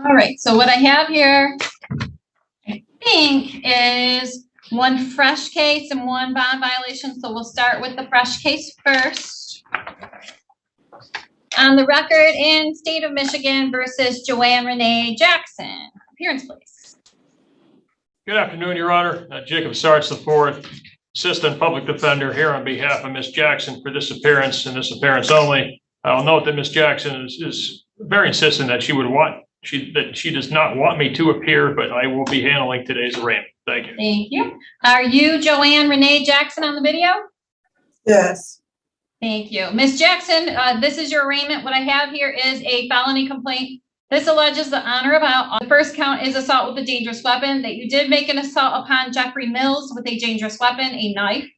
All right, so what I have here, I think, is one fresh case and one bond violation. So we'll start with the fresh case first. On the record in state of Michigan versus Joanne Renee Jackson. Appearance, please. Good afternoon, Your Honor. Jacob Sarts IV, Assistant Public Defender, here on behalf of Ms. Jackson for this appearance and this appearance only. I'll note that Ms. Jackson is very insistent that she does not want me to appear, but I will be handling today's arraignment. Thank you. Thank you. Are you Joanne Renee Jackson on the video? Yes. Thank you. Ms. Jackson, this is your arraignment. What I have here is a felony complaint. This alleges the on or about. The first count is assault with a dangerous weapon, that you did make an assault upon Jeffrey Mills with a dangerous weapon, a knife,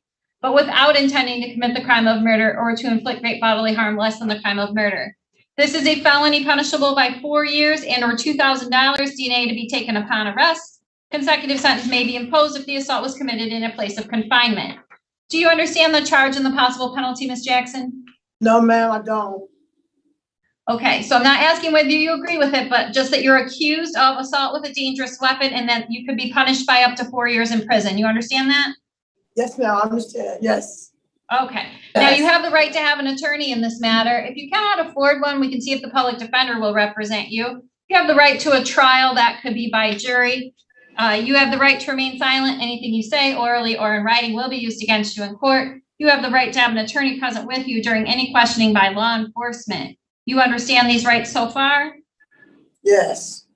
but without intending to commit the crime of murder or to inflict great bodily harm less than the crime of murder. This is a felony punishable by 4 years and or $2,000 DNA to be taken upon arrest. Consecutive sentence may be imposed if the assault was committed in a place of confinement. Do you understand the charge and the possible penalty, Ms. Jackson? No, ma'am, I don't. Okay, so I'm not asking whether you agree with it, but just that you're accused of assault with a dangerous weapon and that you could be punished by up to 4 years in prison. You understand that? Yes, ma'am, I understand. Yes. Okay. Now you have the right to have an attorney in this matter. If you cannot afford one, we can see if the public defender will represent you. You have the right to a trial that could be by jury. You have the right to remain silent. Anything you say orally or in writing will be used against you in court. You have the right to have an attorney present with you during any questioning by law enforcement. You understand these rights so far? Yes.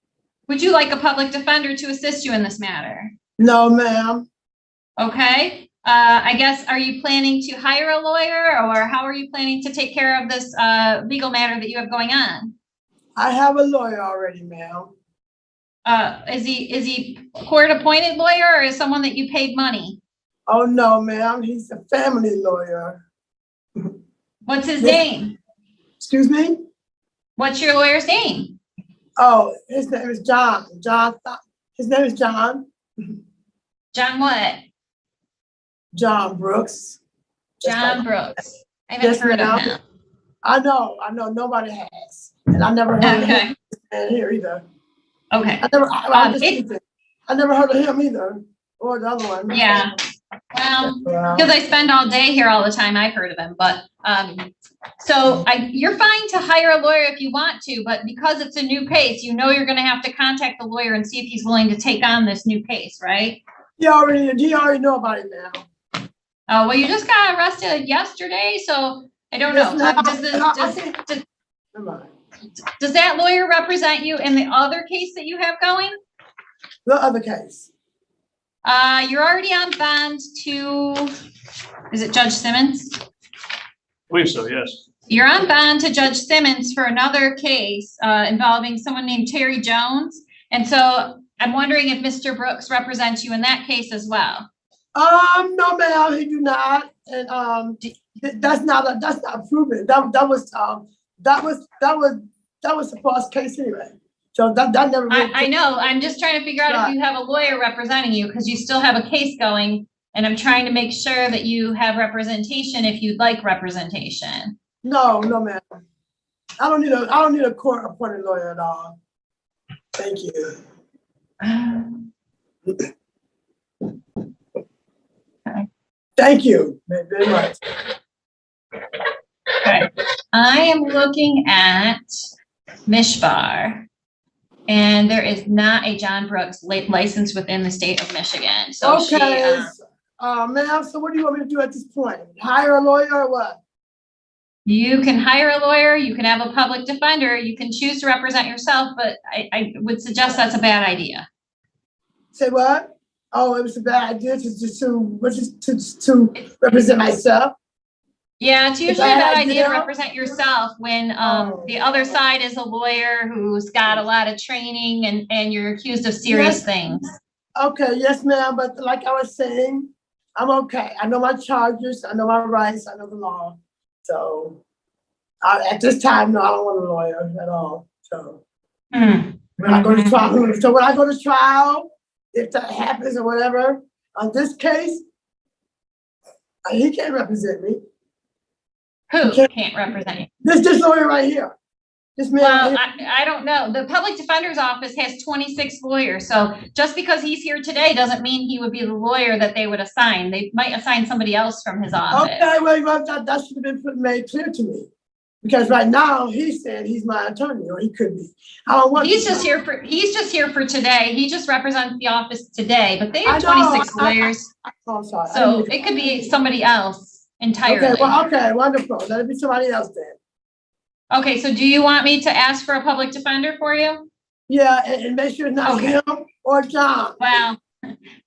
Would you like a public defender to assist you in this matter? No, ma'am. Okay. I guess, are you planning to hire a lawyer or how are you planning to take care of this legal matter that you have going on? I have a lawyer already, ma'am. Is he a court-appointed lawyer or is someone that you paid money? Oh, no, ma'am. He's a family lawyer. What's his name? Excuse me? What's your lawyer's name? Oh, his name is John. His name is John. John what? John Brooks. John Brooks. I haven't heard of him. I know. Nobody has. And I never heard of him here either. Okay. I never heard of him either. Or the other one. Yeah. Well, because I spend all day here all the time, I've heard of him. But so you're fine to hire a lawyer if you want to, but because it's a new case, you know you're going to have to contact the lawyer and see if he's willing to take on this new case, right? He already know about it now. Oh, well, you just got arrested yesterday, so I don't know. Does that lawyer represent you in the other case that you have going? The other case. You're already on bond to, is it Judge Simmons? I believe so, yes. You're on bond to Judge Simmons for another case involving someone named Terry Jones. And so I'm wondering if Mr. Brooks represents you in that case as well. No, ma'am, he do not. And that's not proven. That was a false case anyway. So that never. I know. I'm just trying to figure out if you have a lawyer representing you because you still have a case going, and I'm trying to make sure that you have representation if you'd like representation. No, ma'am. I don't need a court-appointed lawyer at all. Thank you. Okay. Thank you very much. Okay. I am looking at Mishbar, and there is not a John Brooks license within the state of Michigan. So okay, ma'am, so what do you want me to do at this point? Hire a lawyer or what? You can hire a lawyer, you can have a public defender, you can choose to represent yourself, but I would suggest that's a bad idea. Say what? Oh, it was a bad idea to represent myself. Yeah, it's usually a bad idea to represent yourself when the other side is a lawyer who's got a lot of training and you're accused of serious things. Okay, yes, ma'am. But like I was saying, I'm okay. I know my charges. I know my rights. I know the law. So at this time, no, I don't want a lawyer at all. So when I go to trial, if that happens or whatever, on this case, he can't represent me. Who can't represent you? This lawyer right here. Yes, Well, ma'am. I don't know. The public defender's office has 26 lawyers. So just because he's here today doesn't mean he would be the lawyer that they would assign. They might assign somebody else from his office. Okay, well, that should have been made clear to me. Because right now, he's saying he's my attorney, or he could be. I don't want He's just here for today. He just represents the office today, but they have I know, 26 lawyers. I'm sorry. So it could be somebody else entirely. Okay, wonderful. Let it be somebody else then. Okay, so do you want me to ask for a public defender for you? Yeah, and make sure it's not him or John. Well,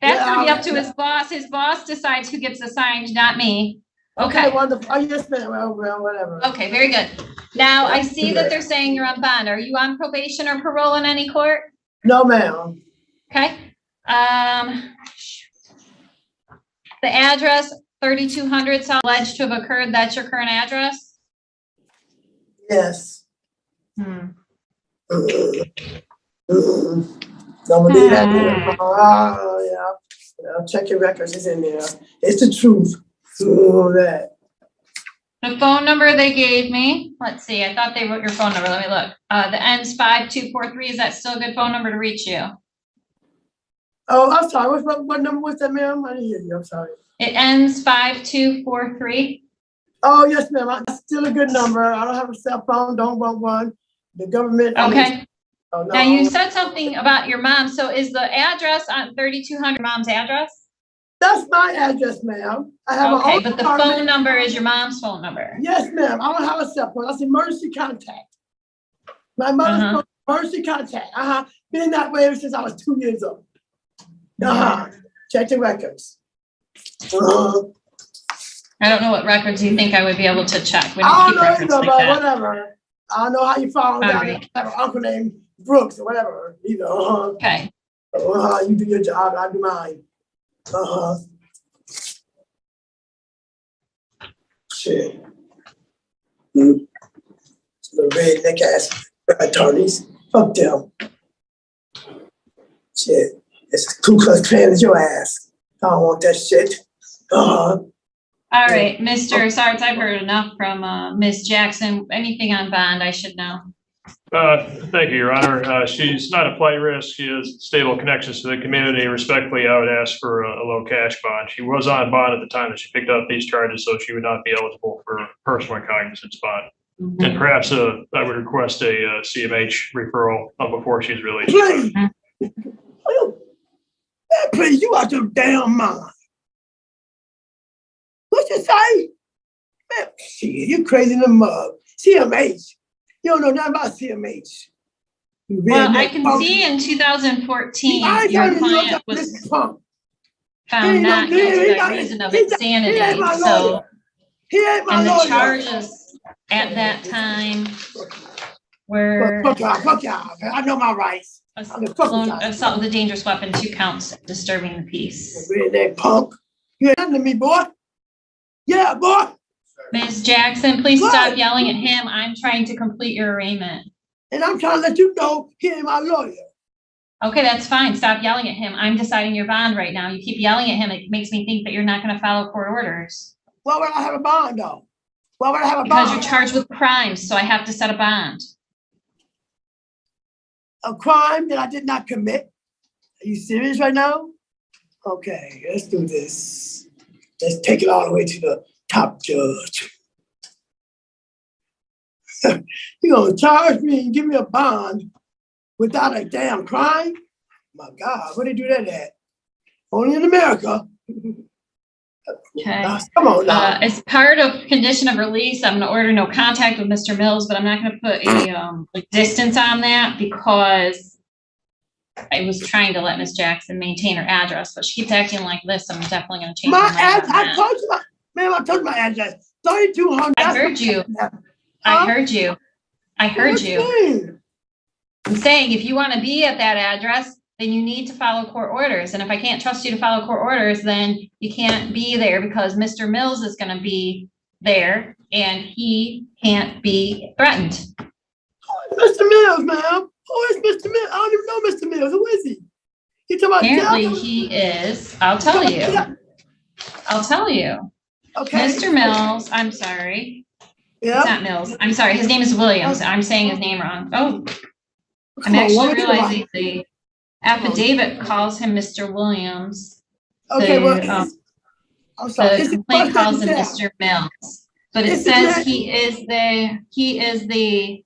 that's gonna be up to his boss. His boss decides who gets assigned, not me. Okay. Wonderful. Oh, yes, ma'am. Well, whatever. Okay, very good. Now, I see that they're saying you're on bond. Are you on probation or parole in any court? No, ma'am. Okay. The address, 3200 South, alleged to have occurred. That's your current address? Yes. Hmm. Don't believe that. Oh, yeah. Check your records. It's in there. It's the truth. That. The phone number they gave me, let's see, I thought they wrote your phone number. Let me look. The ends 5243. Is that still a good phone number to reach you? Oh, I'm sorry. What number was that, ma'am? I didn't hear you. I'm sorry. It ends 5243. Oh, yes, ma'am. That's still a good number. I don't have a cell phone. Don't want one. The government. Okay. Oh, no. Now you said something about your mom. So is the address on 3200 mom's address? That's my address, ma'am. I have okay, but the phone number is your mom's phone number. Yes, ma'am. I don't have a cell phone. That's emergency contact. My mother's phone, emergency contact. Been that way ever since I was 2 years old. Check the records. I don't know what records you think I would be able to check. We I don't keep records like but that. whatever. I don't know how you follow down there. I have an uncle named Brooks or whatever. You know. Okay. You do your job. I do mine. Shit. The redneck ass attorneys. Fuck them. Shit. It's Ku Klux Klan is your ass. I don't want that shit. All right, Mr. Sarts, I've heard enough from Ms. Jackson. Anything on bond I should know? Thank you, Your Honor. She's not a flight risk. She has stable connections to the community. Respectfully, I would ask for a low cash bond. She was on bond at the time that she picked up these charges, so she would not be eligible for personal and cognizance bond. And perhaps I would request a CMH referral before she's released. Please, you out your damn mind. What you say? Man, shit, you crazy in the mug. CMH. You don't know nothing about CMH. Well, I can see in 2014, your client was found not guilty by reason of insanity. So, and the charges at that time were fuck y'all. I know my rights. Assault with a dangerous weapon, 2 counts, disturbing the peace. That punk. You ain't nothing to me, boy. Yeah, boy. Ms. Jackson, please stop yelling at him. I'm trying to complete your arraignment. And I'm trying to let you know he ain't my lawyer. Okay, that's fine. Stop yelling at him. I'm deciding your bond right now. You keep yelling at him. It makes me think that you're not going to follow court orders. Why would I have a bond, though? Why would I have a bond? Because you're charged with crimes, so I have to set a bond. A crime that I did not commit? Are you serious right now? Okay, let's do this. Let's take it all the way to the top judge. You gonna charge me and give me a bond without a damn crime? My God, where they do that at? Only in America. Okay. Come on now. As part of condition of release, I'm going to order no contact with Mr. Mills, but I'm not going to put any distance on that because I was trying to let Ms. Jackson maintain her address, but she keeps acting like this. I'm definitely going to change my address. I told you, ma'am, I told you my address. 3200. I heard you. I heard you. I heard you. I'm saying if you want to be at that address, then you need to follow court orders. And if I can't trust you to follow court orders, then you can't be there because Mr. Mills is going to be there and he can't be threatened. Mr. Mills, ma'am. Who is Mr. Mills? I don't even know Mr. Mills. Who is he? He talking about apparently he is. I'll tell you. I'll tell you. Okay. Mr. Mills, I'm sorry. It's not Mills. I'm sorry. His name is Williams. I'm saying his name wrong. Oh, I'm Come on, actually what we realizing the affidavit calls him Mr. Williams. Okay, well, The, I'm sorry. the Is it complaint first name calls him Jeff? Mr. Mills, but it Is it says Matt? he is the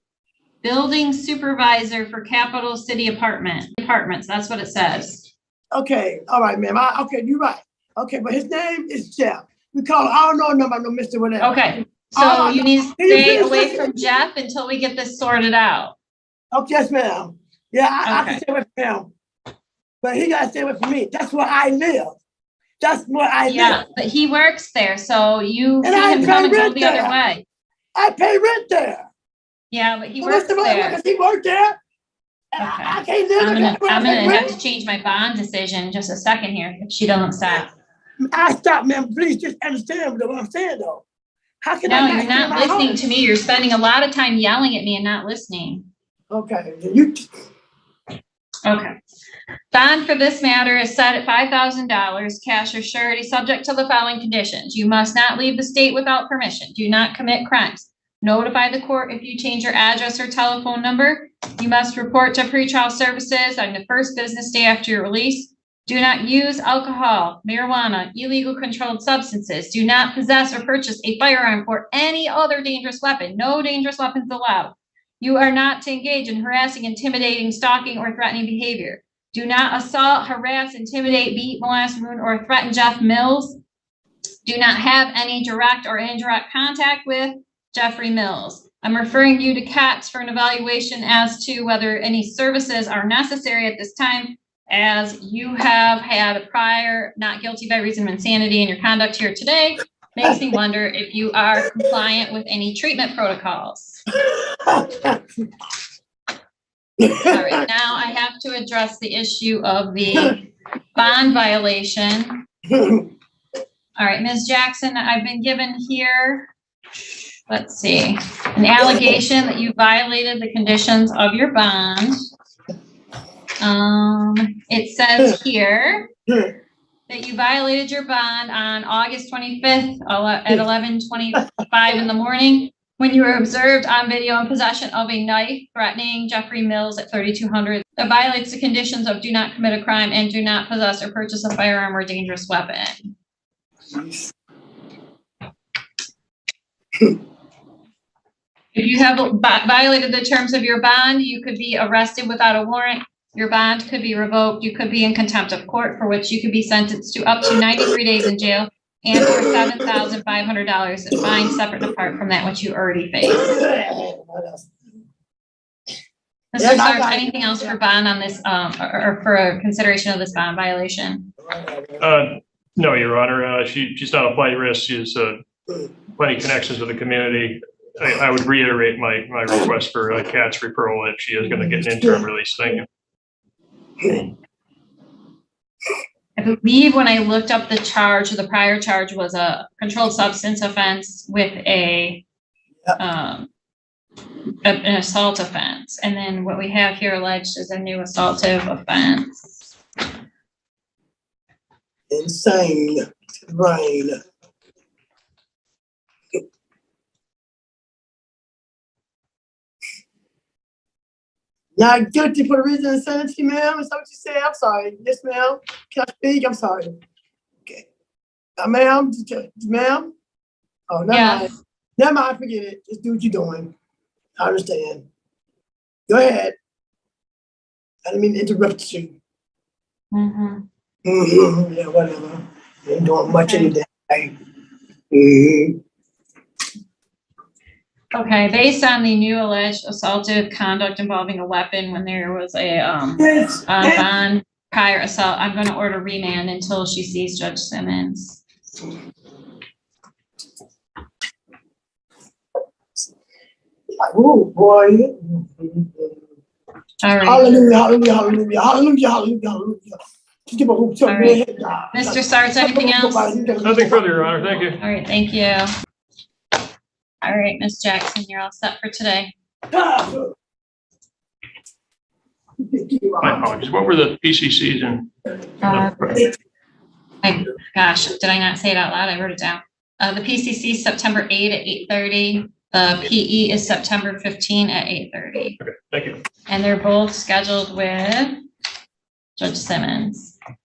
building supervisor for Capital City Apartments. That's what it says. Okay, all right, ma'am. Okay, you're right. Okay, but his name is Jeff. We call, I don't know no Mr. Whatever. Okay, so you need to Can you stay please away listen? from Jeff until we get this sorted out. Okay, yes, ma'am. Yeah, I Okay. can stay with him. But he gotta stay with me. That's where I live. That's where I Yeah, live. but he works there, so you And see I him pay coming rent the other there. way. I pay rent there. Yeah, but he So what's works the matter? there. Because he worked there. And Okay. I can't live I'm there. gonna have to change my bond decision in just a second here if she doesn't stop. I stop, man. Please just understand what I'm saying, though. How can I No, not you're stay in not my listening home? to me. You're spending a lot of time yelling at me and not listening. Okay, you. Okay. Bond for this matter is set at $5,000, cash or surety, subject to the following conditions. You must not leave the state without permission. Do not commit crimes. Notify the court if you change your address or telephone number. You must report to pretrial services on the first business day after your release. Do not use alcohol, marijuana, illegal controlled substances. Do not possess or purchase a firearm or any other dangerous weapon. No dangerous weapons allowed. You are not to engage in harassing, intimidating, stalking, or threatening behavior. Do not assault, harass, intimidate, beat, molest, wound, or threaten Jeff Mills. Do not have any direct or indirect contact with Jeffrey Mills. I'm referring you to CATS for an evaluation as to whether any services are necessary at this time, as you have had a prior not guilty by reason of insanity in your conduct here today. Makes me wonder if you are compliant with any treatment protocols. All right, now I have to address the issue of the bond violation. All right, Ms. Jackson, I've been given here, let's see, an allegation that you violated the conditions of your bond. It says here that you violated your bond on August 25th at 11:25 in the morning when you were observed on video in possession of a knife threatening Jeffrey Mills at 3200. That violates the conditions of do not commit a crime and do not possess or purchase a firearm or dangerous weapon. If you have violated the terms of your bond, you could be arrested without a warrant. Your bond could be revoked. You could be in contempt of court, for which you could be sentenced to up to 93 days in jail and or $7,500 in fine, separate and apart from that which you already faced. Mr. Sarge, anything else for bond on this, or for a consideration of this bond violation? No, Your Honor. She's not a flight risk. She has plenty of connections with the community. I would reiterate my request for a CATS referral if she is going to get an interim release. Thank you. I believe when I looked up the charge, the prior charge was a controlled substance offense with an assault offense. And then what we have here alleged is a new assaultive offense. Insane brain. Not guilty for the reason of insanity, ma'am. Is that what you said? I'm sorry. Yes, ma'am. Can I speak? I'm sorry. Okay. Ma'am? Ma'am? Oh, never mind. Yes. Never mind. Forget it. Just do what you're doing. I understand. Go ahead. I didn't mean to interrupt you. Yeah, whatever. Ain't doing much any day. Okay, based on the new alleged assaultive conduct involving a weapon when there was a bond prior assault, I'm going to order remand until she sees Judge Simmons. Oh boy. All right. Hallelujah, hallelujah, hallelujah, hallelujah, hallelujah, hallelujah. Give a hoop to All me. right. Mr. Sarge, anything else? Nothing further, Your Honor. Thank you. All right, thank you. All right, Ms. Jackson, you're all set for today. My apologies. What were the PCCs and? Gosh, did I not say it out loud? I wrote it down. The PCC September 8 at 8:30. The PE is September 15 at 8:30. Okay, thank you. And they're both scheduled with Judge Simmons.